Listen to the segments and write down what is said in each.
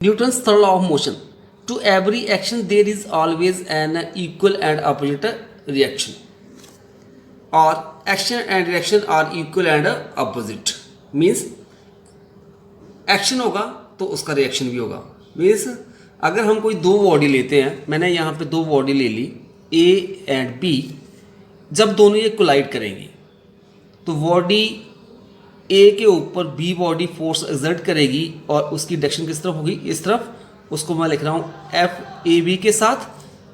Newton's third law of motion. To every action there is always an equal and opposite reaction. Or action and reaction are equal and opposite. Means action होगा तो उसका reaction भी होगा. Means अगर हम कोई दो body लेते हैं, मैंने यहाँ पे दो बॉडी ले ली ए एंड बी, जब दोनों ये कोलाइड करेंगी तो बॉडी ए के ऊपर बी बॉडी फोर्स एक्सर्ट करेगी और उसकी डायरेक्शन किस तरफ होगी, इस तरफ. उसको मैं लिख रहा हूँ एफ ए बी के साथ.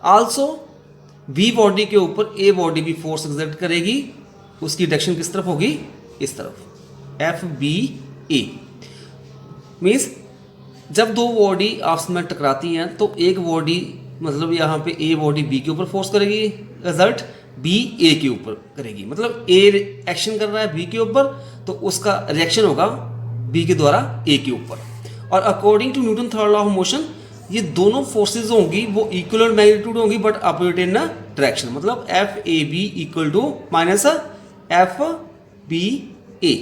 आल्सो बी बॉडी के ऊपर ए बॉडी भी फोर्स एक्सर्ट करेगी, उसकी डायरेक्शन किस तरफ होगी, इस तरफ, एफ बी ए. मीन्स जब दो बॉडी आपस में टकराती हैं तो एक बॉडी मतलब यहाँ पे ए बॉडी बी के ऊपर फोर्स करेगी एक्सर्ट, बी ए के ऊपर करेगी. मतलब ए एक्शन कर रहा है बी के ऊपर तो उसका रिएक्शन होगा बी के द्वारा ए के ऊपर. और according to Newton third law of motion ये दोनों फोर्सेज होंगी वो इक्वल मैग्नीट्यूड होंगी बट अपोजिट इन डायरेक्शन. मतलब F A B equal to minus F B A.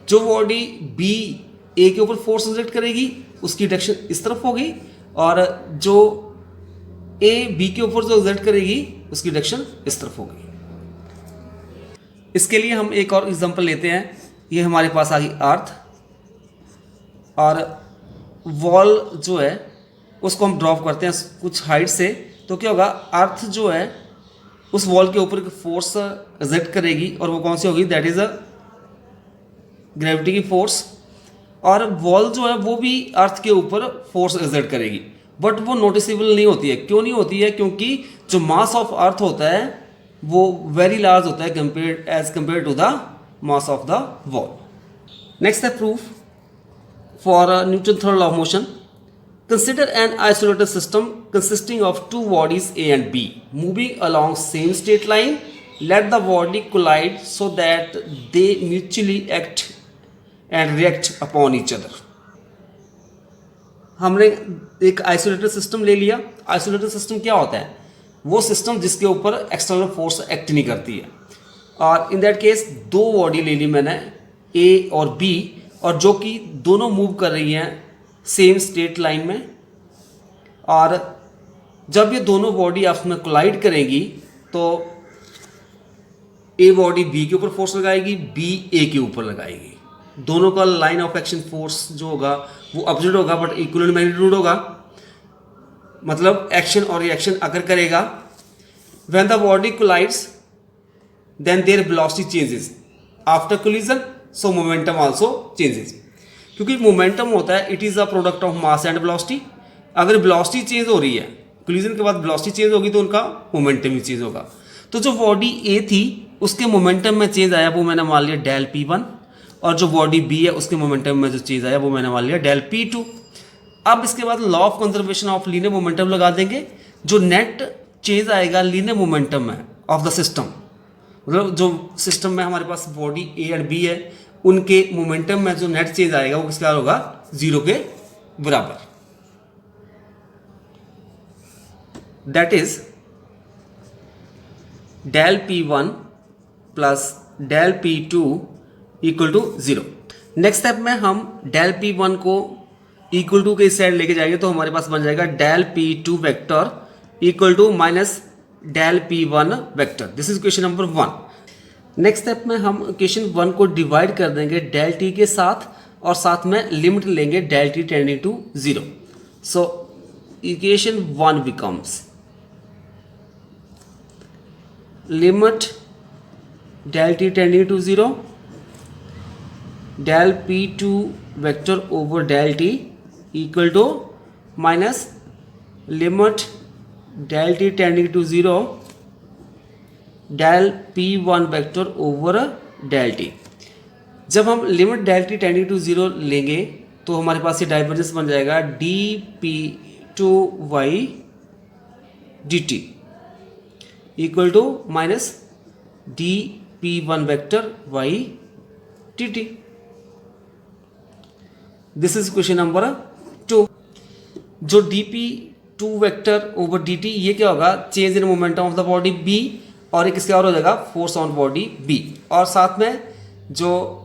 जो बॉडी बी ए के ऊपर फोर्स एक्सर्ट करेगी उसकी डायरेक्शन इस तरफ होगी और जो ए बी के ऊपर जो एक्सर्ट करेगी उसकी डायरेक्शन इस तरफ होगी. इसके लिए हम एक और एग्जांपल लेते हैं. ये हमारे पास आ गई अर्थ और वॉल जो है उसको हम ड्रॉप करते हैं कुछ हाइट से. तो क्या होगा, अर्थ जो है उस वॉल के ऊपर फोर्स एक्सर्ट करेगी और वो कौन सी होगी, दैट इज अ ग्रेविटी की फोर्स. और वॉल जो है वो भी अर्थ के ऊपर फोर्स एक्सर्ट करेगी बट वो नोटिसेबल नहीं होती है. क्यों नहीं होती है, क्योंकि जो मास ऑफ अर्थ होता है वो वेरी लार्ज होता है compare to the mass of the wall. Next है proof for Newton third law of motion. Consider an isolated system consisting of two bodies A and B moving along same straight line. Let the body collide so that they mutually act and react upon each other. हमने एक isolated system ले लिया. Isolated system क्या होता है, वो system जिसके ऊपर एक्सटर्नल फोर्स एक्ट नहीं करती है. और इन दैट केस दो बॉडी ले ली मैंने ए और बी और जो कि दोनों मूव कर रही हैं सेम स्ट्रेट लाइन में. और जब ये दोनों बॉडी आपस में कोलाइड करेंगी तो ए बॉडी बी के ऊपर फोर्स लगाएगी, बी ए के ऊपर लगाएगी. दोनों का लाइन ऑफ एक्शन फोर्स जो होगा वो अपोजिट होगा बट इक्वल मैग्नीट्यूड होगा. मतलब एक्शन और रिएक्शन अगर करेगा. When the body collides then their velocity changes after collision, so momentum also changes. क्योंकि मोमेंटम होता है it is a product of mass and velocity. अगर वेलोसिटी चेंज हो रही है, कोलिजन के बाद वेलोसिटी चेंज होगी तो उनका मोमेंटम भी चेंज होगा. तो जो बॉडी ए थी उसके मोमेंटम में चेंज आया वो मैंने मान लिया डेल P1 और जो बॉडी बी है उसके मोमेंटम में जो चीज़ आया वो मैंने मान लिया डेल P2. अब इसके बाद law of conservation of linear momentum लगा देंगे. जो नेट चेंज आएगा लीनियर मोमेंटम में ऑफ द सिस्टम, मतलब जो सिस्टम में हमारे पास बॉडी ए एंड बी है उनके मोमेंटम में जो नेट चेंज आएगा वो किसका होगा, जीरो के बराबर. That is del P1 plus del P2 equal to zero. Next step में हम डेल P1 को इक्वल टू के इस साइड लेके जाएंगे तो हमारे पास बन जाएगा del P2 vector equal to minus del P1 vector. This is question number 1. Next step में हम क्वेश्चन 1 को डिवाइड कर देंगे डेल T के साथ और साथ में लिमिट लेंगे del T tending to zero. So equation 1 becomes limit del T tending to zero del P2 vector over del T equal to minus limit del T tending to 0 del P1 vector over del T. जब हम limit del T tending to 0 लेंगे तो हमारे पास ये divergence बन जाएगा dP2y dt equal to minus dP1 vector y dt. This is question number 2. जो dp2 vector over dt ये क्या होगा, change in momentum of the body b और एक इसके और हो जाएगा फोर्स ऑन बॉडी b. और साथ में जो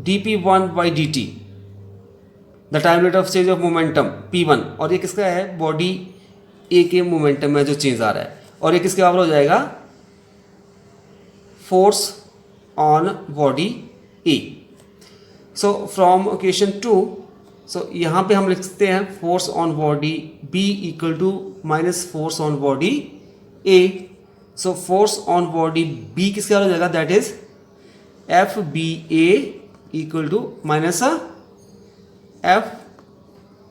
dp1 by dt the time rate of change of momentum p1, और ये किसका है, बॉडी ए के मोमेंटम में जो चेंज आ रहा है, और ये किसके बराबर हो जाएगा, force on body A. So from question 2, so यहाँ पे हम लिख सकते हैं force on body B equal to minus force on body A. So force on body B किसके बराबर हो जाएगा, that is F B A equal to minus F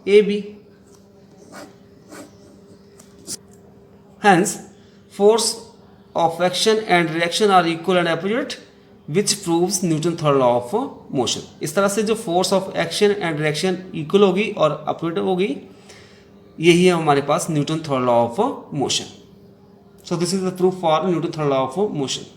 A B. Hence, force of action and reaction are equal and opposite, which proves Newton third law of motion. इस तरह से जो force of action and reaction equal होगी और opposite होगी, यही है हमारे पास Newton third law of motion. So this is the proof for Newton third law of motion.